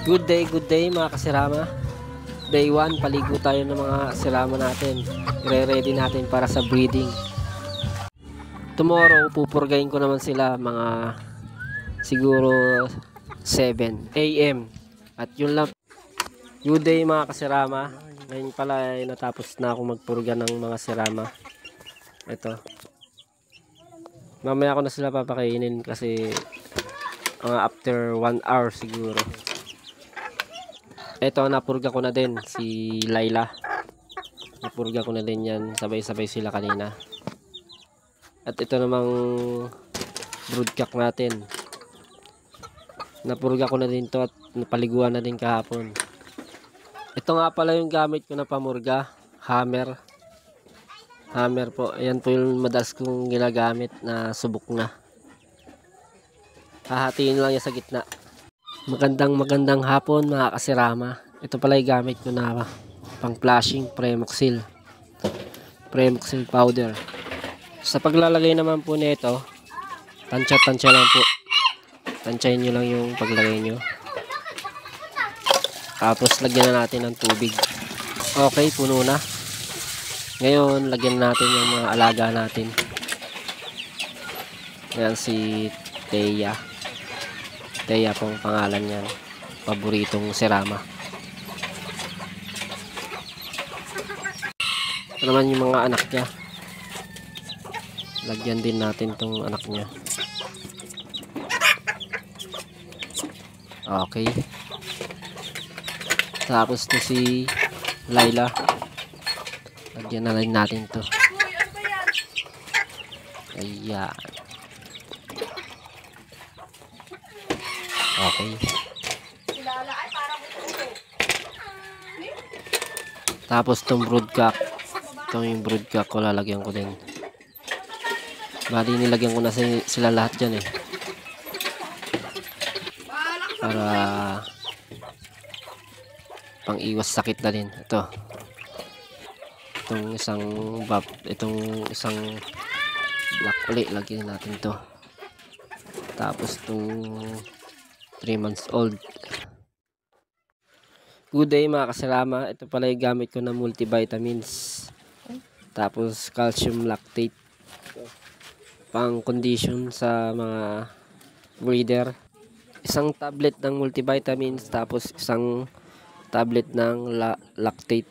Good day mga kasirama. Day 1, paligo tayo ng mga sirama natin. I-ready natin para sa breeding. Tomorrow, pupurgayin ko naman sila mga siguro 7 AM. At yun lang. Good day mga kasirama. Ngayon pala ay natapos na ako magpurga ng mga sirama. Ito. Mamaya ko na sila papakainin kasi after 1 hour siguro. Ito, napurga ko na din si Layla. Napurga ko na din yan. Sabay-sabay sila kanina. At ito namang broodcock natin. Napurga ko na din to at napaliguan na din kahapon. Ito nga pala yung gamit ko na pamurga. Hammer. Hammer po. Ayan po yung madalas kong ginagamit na subok na. Hahatiin lang yan sa gitna. Magandang hapon mga kasirama. Ito pala yung gamit ko na pang flashing Premoxil powder. Sa paglalagay naman po nito, tansya lang po. Tansyahin nyo lang yung paglagay nyo. Tapos lagyan na natin ng tubig. Okay, puno na. Ngayon, lagyan natin yung mga alaga natin. Ayan si Teya. Teya pong pangalan niyan. Paboritong sirama. Ito naman yung mga anak niya. Lagyan din natin tong anak niya. Okay. Tapos to si Layla. Lagyan na rin natin to. Ayan. Okay. Tapos tong broodcock. Ito yung broodcock ko, lalagyan ko din. Bali nilagyan ko na sila lahat dyan eh. Para pang iwas sakit na din. Ito. Itong isang black uli, lagyan natin to. Tapos itong 3 months old. Good day mga kasirama. Ito pala yung gamit ko na multivitamins. Tapos calcium lactate. Pang condition sa mga breeder. Isang tablet ng multivitamins. Tapos isang tablet ng lactate.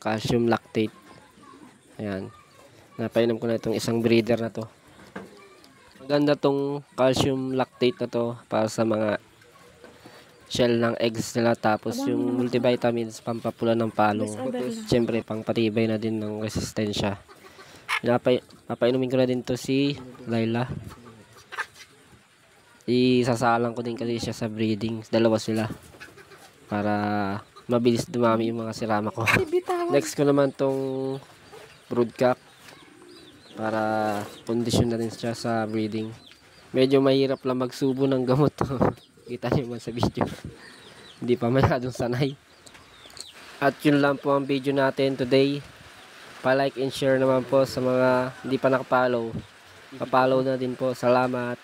Calcium lactate. Ayan. Napainom ko na itong isang breeder na to. Maganda tong calcium lactate na to para sa mga shell ng eggs nila. Tapos yung multivitamins pampapula ng palong. Siyempre pang patibay na din ng resistensya. Papainumin ko na din to si Layla. Isasalang ko din kasi siya sa breeding. Dalawa sila. Para mabilis dumami yung mga sirama ko. Next ko naman tong broodcock. Para kondisyon na rin siya sa breeding. Medyo mahirap lang magsubo ng gamot. Kita nyo man sa video. Hindi pa masyadong sanay. At yun lang po ang video natin today. Pa-like and share naman po sa mga hindi pa nakapollow. Pa-follow na din po. Salamat.